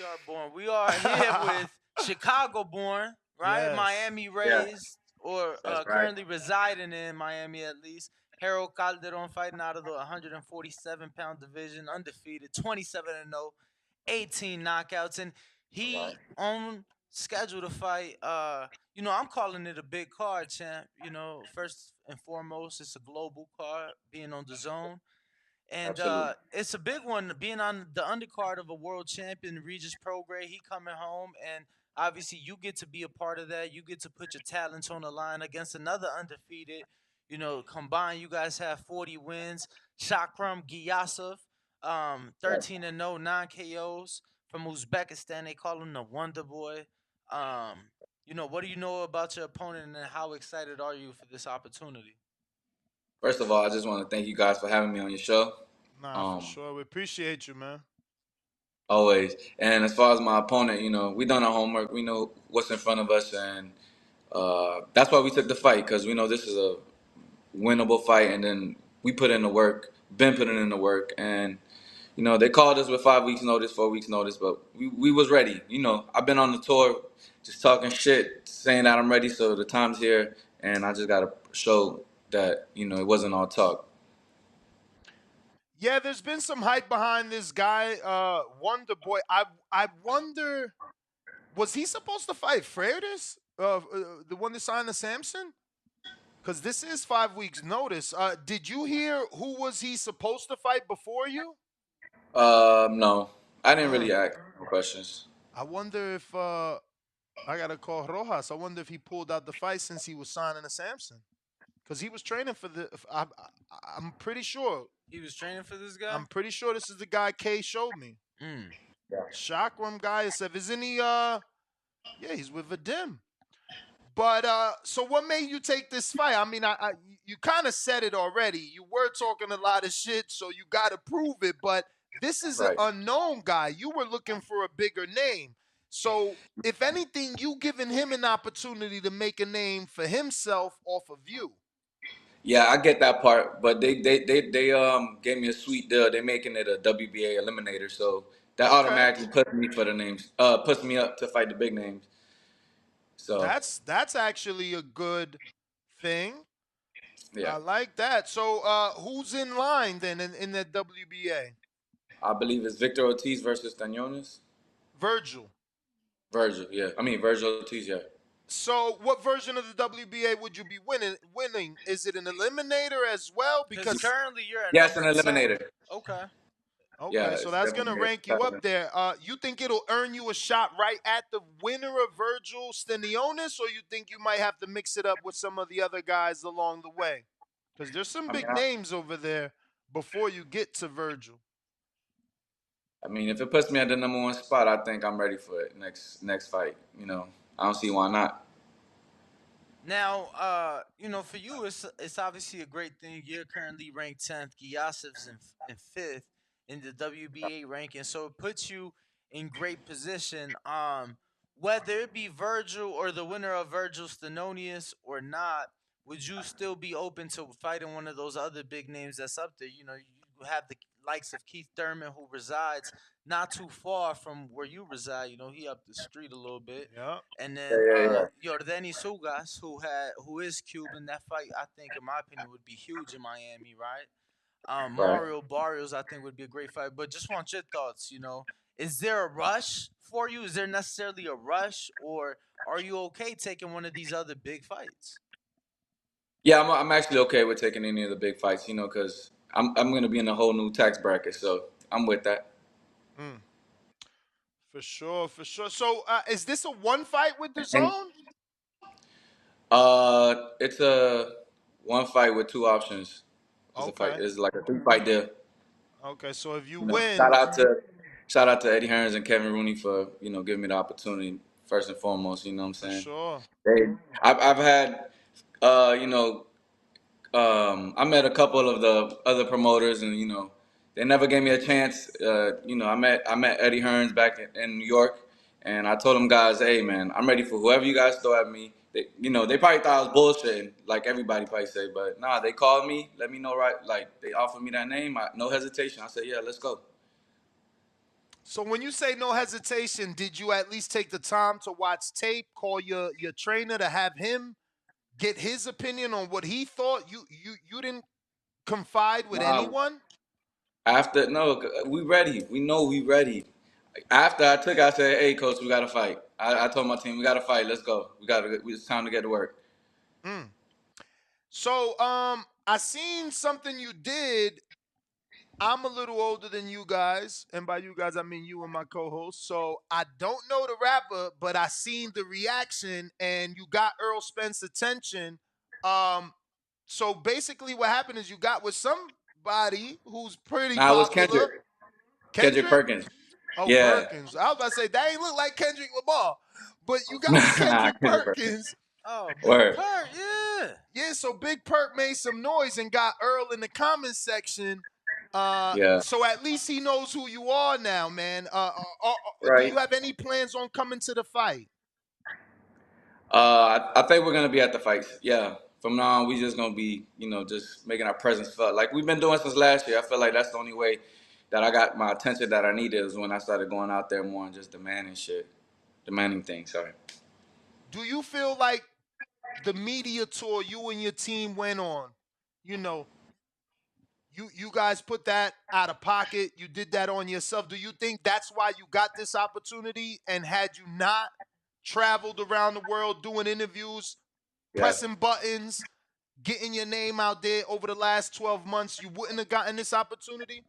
are born. We are here with Chicago born, right? Yes. Miami Yeah, raised, or that's right. currently residing in Miami at least. Harold Calderon fighting out of the 147-pound division, undefeated, 27-0, 18 knockouts, and All right. he on schedule to fight. I'm calling it a big card, champ. First and foremost, it's a global card, being on the zone. And Absolutely. it's a big one being on the undercard of a world champion, Regis Prograis. He coming home, and obviously you get to be a part of that. You get to put your talents on the line against another undefeated. Combined, you guys have 40 wins. Shakram Giyasov, Right. 13-0, 9 KOs from Uzbekistan. They call him the Wonder Boy. What do you know about your opponent, and how excited are you for this opportunity? First of all, I just want to thank you guys for having me on your show. Nah, for Um, sure. We appreciate you, man. Always. And as far as my opponent, we done our homework. We know what's in front of us, and that's why we took the fight because we know this is a winnable fight. And then we put in the work, been putting in the work, and they called us with 5 weeks notice, 4 weeks notice, but we was ready. I've been on the tour, just talking shit, saying that I'm ready. So the time's here, and I just gotta show that it wasn't all talk. Yeah, there's been some hype behind this guy, Wonder Boy. I wonder, was he supposed to fight Freitas? The one that signed the Samson? Because this is 5 weeks notice. Did you hear who was he supposed to fight before you? No, I didn't really Mm. ask no questions. I wonder if I gotta call Rojas. I wonder if he pulled out the fight since he was signing the Samson. Because he was training for the. I'm pretty sure. He was training for this guy. I'm pretty sure this is the guy K showed me. Mm. Chakram Giyasov. Isn't he? Yeah, he's with Vadim. But so what made you take this fight? I mean, you kind of said it already. You were talking a lot of shit, so you got to prove it. But this is an Right. unknown guy. You were looking for a bigger name. So if anything, you giving him an opportunity to make a name for himself off of you. Yeah, I get that part, but they gave me a sweet deal. They're making it a WBA eliminator, so that Okay, automatically puts me for the names. Puts me up to fight the big names. So that's actually a good thing. yeah, I like that. So who's in line then in the WBA? I believe it's Victor Ortiz versus Stanonis. Virgil. Virgil, yeah. I mean Virgil Ortiz, yeah. So, what version of the WBA would you be winning? Is it an eliminator as well? Because Because currently you're at Yeah, it's an number 10. eliminator. Okay. Yeah, okay, so it's that's gonna definitely rank you up there. You think it'll earn you a shot right at the winner of Virgil Stanionis, or you think you might have to mix it up with some of the other guys along the way? Because there's some I mean, big names over there before you get to Virgil. I mean, if it puts me at the number one spot, I think I'm ready for it next fight. I don't see why not. Now, for you, it's obviously a great thing. You're currently ranked 10th. Giyasov's in 5th in the WBA ranking, so it puts you in great position. Whether it be Virgil or the winner of Virgil Stanonius or not, would you still be open to fighting one of those other big names that's up there? You have the likes of Keith Thurman, who resides not too far from where you reside. He up the street a little bit. Yeah. And Yeah, then yeah, yeah. Yordani Sugas, who is Cuban. That fight, I think, in my opinion, would be huge in Miami, right? Right. Mario Barrios, I think, would be a great fight. But just want your thoughts. Is there a rush for you? Is there necessarily a rush, or are you okay taking one of these other big fights? Yeah, I'm actually okay with taking any of the big fights, because I'm gonna be in a whole new tax bracket, so I'm with that. Mm, for sure, for sure. So, is this a one fight with the And zone? it's a one fight with two options. It's a fight. Okay. It's like a 3 fight deal. Okay. So if you You know, win, shout out to Eddie Hearns and Kevin Rooney for giving me the opportunity first and foremost. You know what I'm for saying? sure. They, I've had I met a couple of the other promoters, and they never gave me a chance. I met Eddie Hearns back in New York, and I told them guys, hey man, I'm ready for whoever you guys throw at me. They probably thought I was bullshitting, like everybody probably say, but nah, they called me, let me know right, like they offered me that name, no hesitation. I said, yeah, let's go. So when you say no hesitation, did you at least take the time to watch tape, call your trainer to have him get his opinion on what he thought? You didn't confide with Nah, anyone? after no, we ready. We know we ready. After I took, I said, "Hey, coach, we got to fight." I told my team, "We got to fight. Let's go. We got to. It's time to get to work." Mm. So I seen something you did. I'm a little older than you guys, and by you guys I mean you and my co-host. So I don't know the rapper, but I seen the reaction, and you got Earl Spence attention. Um, so basically, what happened is you got with somebody who's pretty Nah, it was popular. Kendrick. Kendrick Kendrick? Perkins. Oh, Yeah. Perkins. I was about to say that ain't look like Kendrick Lamar, but you got with Nah, Kendrick Kendrick Perkins. Perkins. Oh, Big Word. Perk, yeah. Yeah, so Big Perk made some noise and got Earl in the comments section. Yeah. So at least he knows who you are now, man. Do Right. you have any plans on coming to the fight? I think we're gonna be at the fights. Yeah. From now on, we just gonna be, just making our presence felt. Like we've been doing since last year. I feel like that's the only way that I got my attention that I needed is when I started going out there more and just demanding shit, demanding things. Sorry. Do you feel like the media tour you and your team went on, you know, you guys put that out of pocket, you did that on yourself. Do you think that's why you got this opportunity? And had you not traveled around the world doing interviews, Yeah. pressing buttons, getting your name out there over the last 12 months, you wouldn't have gotten this opportunity?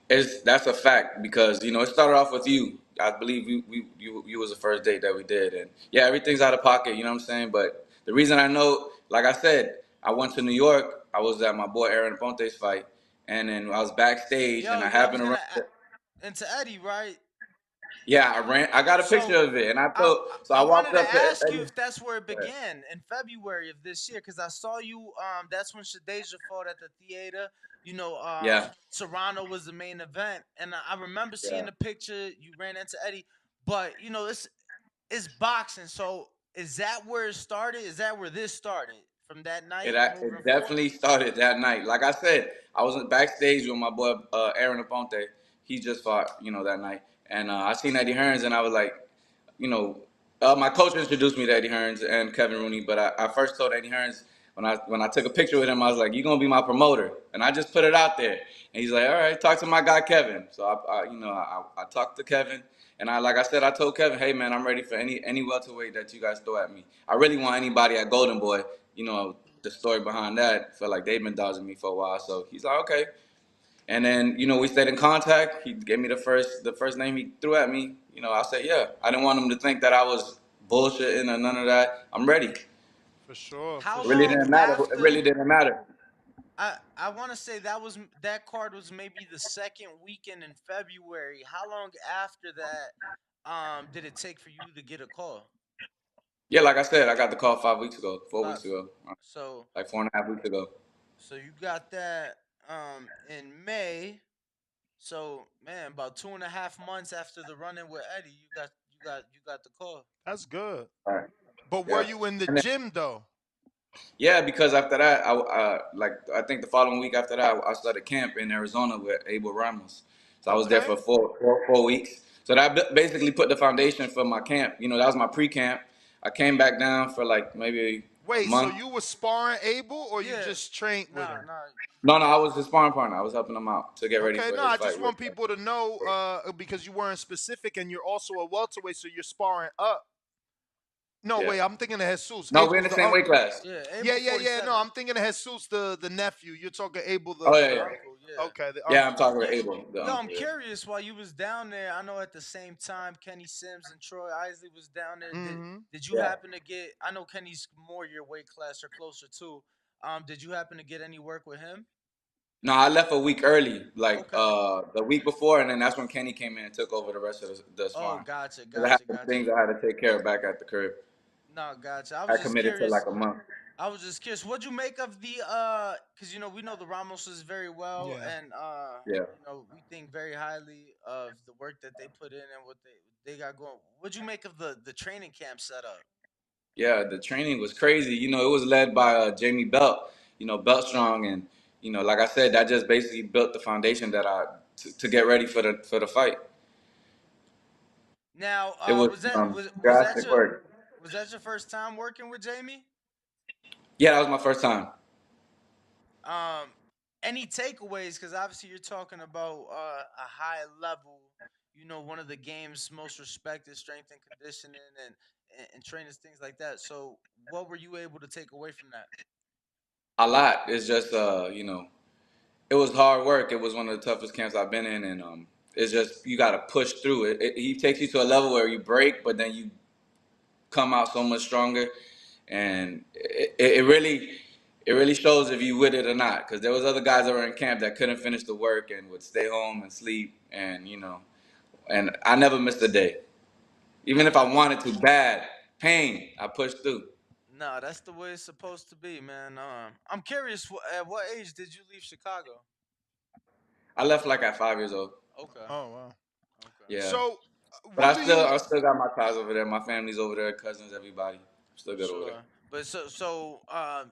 That's a fact because it started off with you. I believe you was the first date that we did, and yeah, everything's out of pocket. You know what I'm saying? But the reason I know, like I said, I went to New York. I was at my boy Aaron Ponte's fight, and then I was backstage, and Yo, I yo, I was happened to gonna run. into Eddie, right? Yeah, I ran. I got a picture So of it, and I I thought so. I I wanted walked to up to ask you Eddie. if that's where it began in February of this year, because I saw you. That's when Shadeja fought at the theater. Yeah, Serrano was the main event, and I remember seeing yeah. the picture. You ran into Eddie, but it's boxing. So is that where it started? Is that where this started? From that It night moving it forward? definitely started that night. Like I said, I was backstage with my boy Aaron Aponte. He just fought, that night, and I seen Eddie Hearns, and I was like, you know, my coach introduced me to Eddie Hearns and Kevin Rooney, but I first told Eddie Hearns when I took a picture with him, I was like, "You're gonna be my promoter," and I just put it out there, and he's like, "All right, talk to my guy Kevin." So I talked to Kevin, and like I said, I told Kevin, "Hey man, I'm ready for any welterweight that you guys throw at me. I really want anybody at Golden Boy." The story behind that, felt like they've been dodging me for a while, so he's like, "Okay." And then, we stayed in contact. He gave me the first name he threw at me. I said, yeah. I didn't want him to think that I was bullshitting or none of that. I'm ready. It For sure, for How really long sure. didn't matter. It after? really didn't matter. I want to say that card was maybe the second weekend in February. How long after that did it take for you to get a call? Yeah, like I said, I got the call 5 weeks ago, 4 weeks Five. ago, So like 4.5 weeks ago. so you got that in May. So man, about 2.5 months after the run-in with Eddie, you got the call. That's good. All right. But were Yeah. you in the And then, gym though? yeah, because after that, I think the following week after that, I started camp in Arizona with Abel Ramos. So I was there Okay. for 4 weeks. So that basically put the foundation for my camp. That was my pre-camp. I came back down for like maybe a Wait, so month. you were sparring Abel or you Yeah. just trained with Nah, him? nah. No, I was his sparring partner. I was helping him out to get ready Okay, for no, his I fight. just want people to know because you weren't specific and you're also a welterweight, so you're sparring up. No, Yeah. wait, I'm thinking of Jesus. No, we're in Abel's the the same weight class. Yeah, yeah, April yeah, yeah. No, 47. I'm thinking of Jesus, the nephew. You're talking Abel, Oh The yeah, the yeah. uncle, yeah. okay, the Yeah, I'm uncle. talking Yo, with Abel, the yo, I'm uncle. Yeah. curious. While you was down there, I know at the same time Kenny Sims and Troy Isley was down there. Did Mm-hmm. did you Yeah. happen to get? I know Kenny's more your weight class or closer too. Did you happen to get any work with him? No, I left a week early, like Okay. the week before, and then that's when Kenny came in and took over the rest of the Oh, sparring. gotcha, Because I had gotcha, some gotcha. things I had to take care of back at the crib. No, gotcha. I I was just committed to curious. like a month. I was just curious. What'd you make of the because we know the Ramoses very well, Yeah. and Yeah. we think very highly of the work that they put in and what they got going. What'd you make of the training camp setup? Yeah, the training was crazy. It was led by Jamie Belt, Belt Strong, and like I said, that just basically built the foundation that to get ready for the fight. Now, It was was that was that drastic your work. first time working with Jamie? Yeah, that was my first time. Um, any takeaways? Because obviously you're talking about a high level. You know, one of the game's most respected strength and conditioning and trainers, things like that. So, what were you able to take away from that? A lot. It's just it was hard work. It was one of the toughest camps I've been in, and it's just you got to push through it. He takes you to a level where you break, but then you come out so much stronger, and it really shows if you with it or not. Because there was other guys that were in camp that couldn't finish the work and would stay home and sleep, and and I never missed a day, even if I wanted to bad pain. I pushed through. No, that's the way it's supposed to be, man. I'm curious, at what age did you leave Chicago? I left like at 5 years old. Okay, Oh wow. okay, Yeah, So, but what do you? I still got my ties over there. My family's over there, cousins, everybody. Still for good over there. sure. But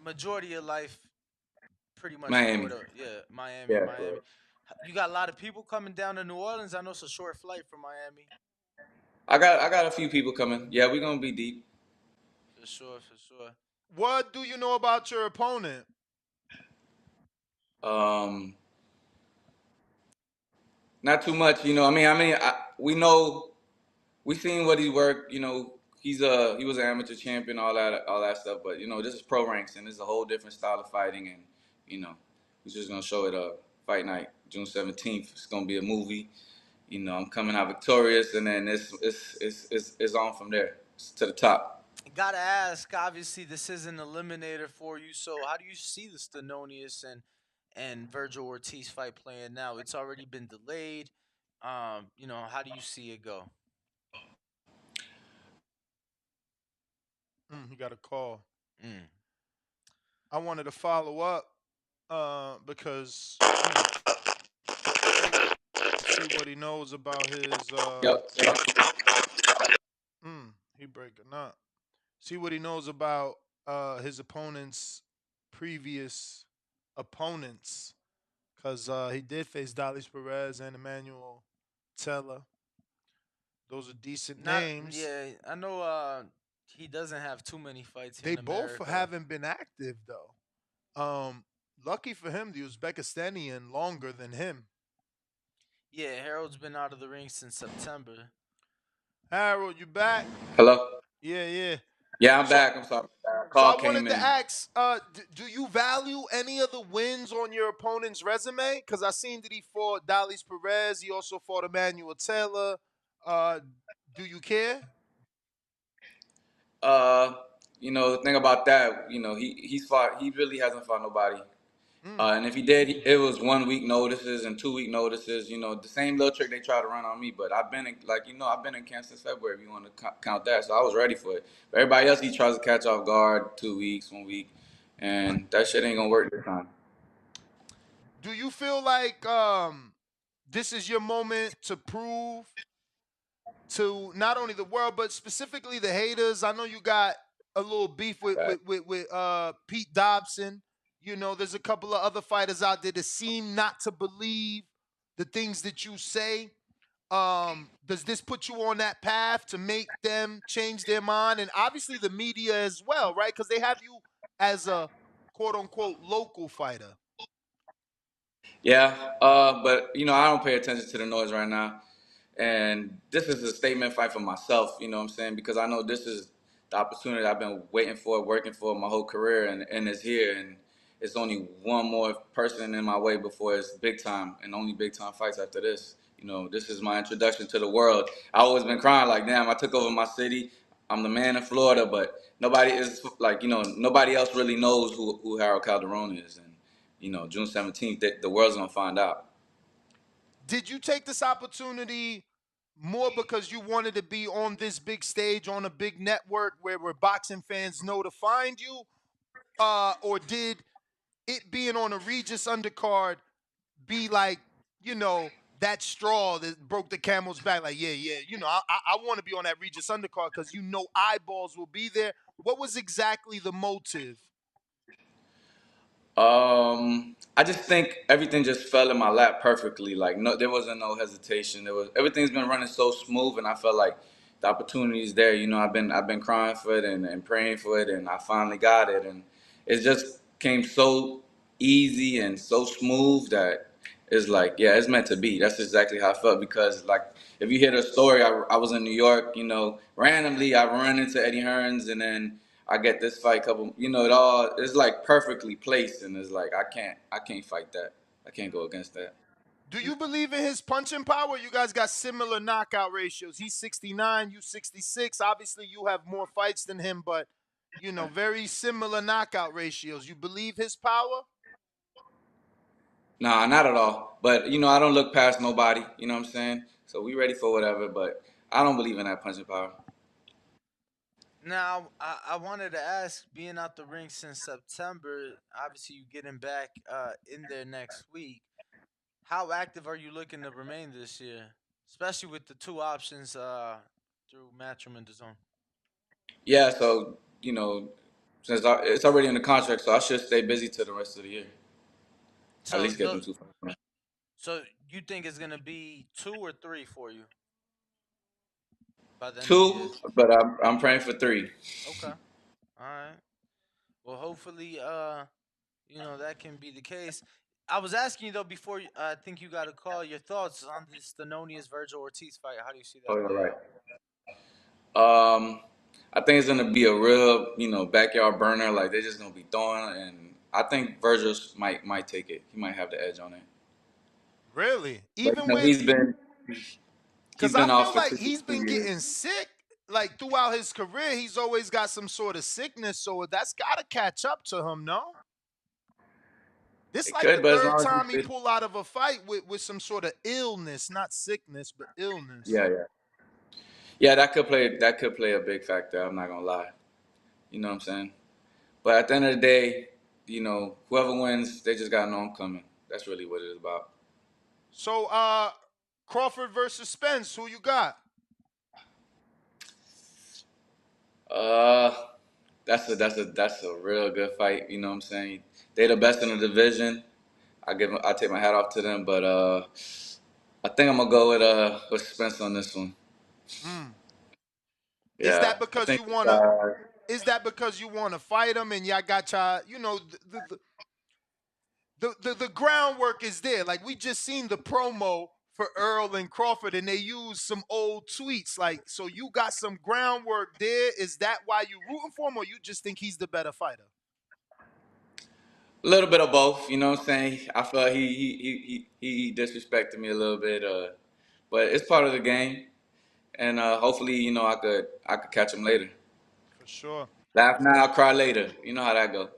majority of life, pretty much Miami. Florida. Yeah, Miami, Yeah, Miami. Florida. You got a lot of people coming down to New Orleans. I know it's a short flight from Miami. I got a few people coming. Yeah, we gonna be deep. For sure, for sure. What do you know about your opponent? Um, Not too much, we know we seen what he worked. He was an amateur champion, all that stuff. But this is pro ranks, and this is a whole different style of fighting, and you know, we're just gonna show it fight night, June 17th. It's gonna be a movie. I'm coming out victorious, and then it's on from there. It's to the top. Gotta ask. Obviously, this is an eliminator for you. So, how do you see the Stanonius and Virgil Ortiz fight playing now? It's already been delayed. How do you see it go? He got a call. Mm. I wanted to follow up because see what he knows about his. Yep. He breaking up. See what he knows about his opponent's previous opponents, because he did face Dalis Perez and Emmanuel Teller. Those are decent Not names. yeah. I know. He doesn't have too many fights here They in both America. haven't been active though. Lucky for him, the Uzbekistanian longer than him. Yeah, Harold's been out of the ring since September. Harold, you back? Hello. Yeah, yeah. Yeah, I'm So, back. I'm sorry. so Call I came wanted to in. ask, do you value any of the wins on your opponent's resume? Because I seen that he fought Dalis Perez. He also fought Emmanuel Taylor. Uh, do you care? Uh, the thing about that, he's fought. He really hasn't fought nobody. Mm. And if he did, it was 1 week notices and 2 week notices. The same little trick they try to run on me. But I've been in, I've been in camp since February. If you want to count that, so I was ready for it. But everybody else, he tries to catch off guard. 2 weeks, 1 week, and that shit ain't gonna work this time. Do you feel like this is your moment to prove to not only the world but specifically the haters? I know you got a little beef with Right. Pete Dobson. There's a couple of other fighters out there that seem not to believe the things that you say. Does this put you on that path to make them change their mind? And obviously the media as well, right? Because they have you as a quote unquote local fighter. Yeah, but I don't pay attention to the noise right now. And this is a statement fight for myself, you know what I'm saying? Because I know this is the opportunity I've been waiting for, working for my whole career, and it's here. And it's only one more person in my way before it's big time, and only big time fights after this. This is my introduction to the world. I always been crying like, damn, I took over my city. I'm the man in Florida, but nobody is like, nobody else really knows who Harold Calderon is. And, June 17th, the world's gonna find out. Did you take this opportunity more because you wanted to be on this big stage on a big network where boxing fans know to find you? Or did it being on a Regis undercard be like, that straw that broke the camel's back? Like, yeah, yeah, I want to be on that Regis undercard because eyeballs will be there. What was exactly the motive? I just think everything just fell in my lap perfectly. Like no, there wasn't no hesitation. There was everything's been running so smooth, and I felt like the opportunity is there. You know, I've been crying for it and praying for it, and I finally got it, and it just came so easy and so smooth that it's like, yeah, it's meant to be. That's exactly how I felt because like if you hear the story, I was in New York, you know, randomly I run into Eddie Hearns, and then I get this fight couple, you know, it all it's like perfectly placed, and it's like I can't fight that. I can't go against that. Do you believe in his punching power? You guys got similar knockout ratios. He's 69, you 66. Obviously, you have more fights than him, but you know, very similar knockout ratios. You believe his power? Nah, not at all. But you know, I don't look past nobody. You know what I'm saying? So we ready for whatever. But I don't believe in that punching power. Now, I wanted to ask, being out the ring since September, obviously you getting back in there next week. How active are you looking to remain this year, especially with the two options through Matchroom and Dazn? Yeah. So you know, since it's already in the contract, so I should stay busy till the rest of the year. At So, least get them two fights. so you think it's gonna be 2 or 3 for you by the end of the year? Two, but I'm praying for three. Okay, all right. Well, hopefully, that can be the case. I was asking you though before. I think you got a call. Your thoughts on this Thenonius Virgil Ortiz fight? How do you see Oh, that you're play right. out? I think it's gonna be a real, you know, backyard burner. Like they're just gonna be throwing, and I think Virgil might take it. He might have the edge on it. Really? But you Even know, with he's because I been feel off for like two, he's two been years. getting sick like throughout his career. He's always got some sort of sickness, so that's got to catch up to him, no? This It like the could, but as third long as time he he fit, pull out of a fight with some sort of illness, not sickness, but illness. yeah, yeah, yeah. That could play a big factor. I'm not gonna lie. You know what I'm saying? But at the end of the day, you know, whoever wins, they just gotta know I'm coming. That's really what it is about. So, Crawford versus Spence, who you got? Uh, that's a real good fight. You know what I'm saying? They the best in the division. I take my hat off to them, but I think I'm gonna go with Spence on this one. Mm. Is Yeah, that I because think you wanna? Is that because you wanna fight him and y'all got y'all? You know, the groundwork is there. Like we just seen the promo for Earl and Crawford, and they used some old tweets. Like, so you got some groundwork there. Is that why you rooting for him, or you just think he's the better fighter? a little bit of both. You know what I'm saying? I feel like he disrespected me a little bit, but it's part of the game, and hopefully, you know, I could catch him later. For sure. Laugh now, cry later. You know how that go.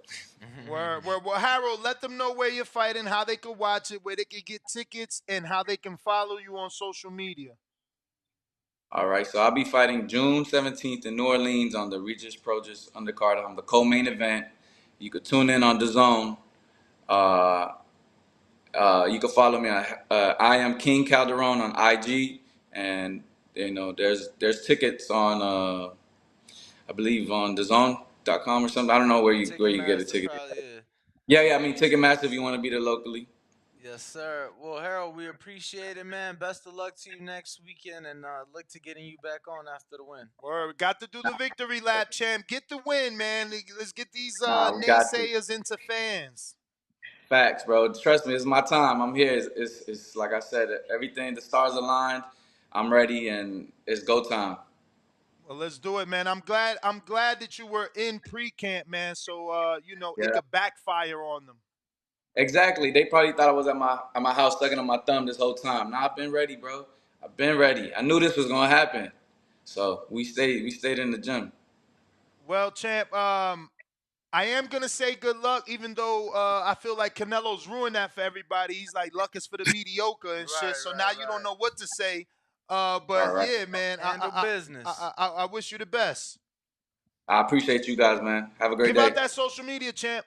Well, Harold, let them know where you're fighting, how they can watch it, where they can get tickets, and how they can follow you on social media. All right, so I'll be fighting June 17th in New Orleans on the Regis Progress undercard. I'm the co-main event. You could tune in on DAZN. Uh, you can follow me on I am King Calderon on IG, and you know there's tickets on I believe on DAZN.com or something. I don't know where you get a Ticketmaster ticket. probably is. Yeah. I mean Ticketmaster if you want to be there locally. Yes, sir. Well, Harold, we appreciate it, man. Best of luck to you next weekend, and look to getting you back on after the win. We got to do the victory lap, champ. Get the win, man. Let's get these Nah, we got to. naysayers into fans. Facts, bro. Trust me, it's my time. I'm here. It's like I said, everything, the stars aligned. I'm ready, and it's go time. Well, let's do it, man. I'm glad. I'm glad that you were in pre-camp, man. So you know it Yeah, could backfire on them. exactly. They probably thought I was at my house sucking on my thumb this whole time. Nah, I've been ready, bro. I've been ready. I knew this was gonna happen, so we stayed in the gym. Well, champ. I am gonna say good luck, even though I feel like Canelo's ruined that for everybody. He's like luck is for the mediocre and shit. Right, So now right, you don't right. know what to say. All But right. yeah, man. Handle business. I wish you the best. I appreciate you guys, man. Have a great Give out day. that social media, champ.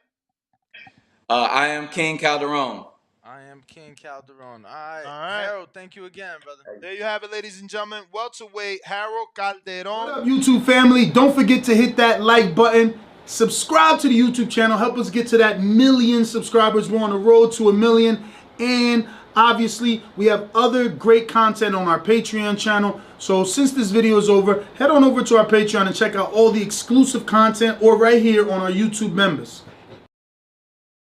I am King Calderon. I am King Calderon. All right, All right. Harold. Thank you again, brother. There you have it, ladies and gentlemen. Welterweight Harold Calderon. What up, YouTube family? Don't forget to hit that like button, Subscribe to the YouTube channel. Help us get to that 1,000,000 subscribers. We're on the road to 1,000,000. And obviously, we have other great content on our Patreon channel. So since this video is over, head on over to our Patreon and check out all the exclusive content or right here on our YouTube members.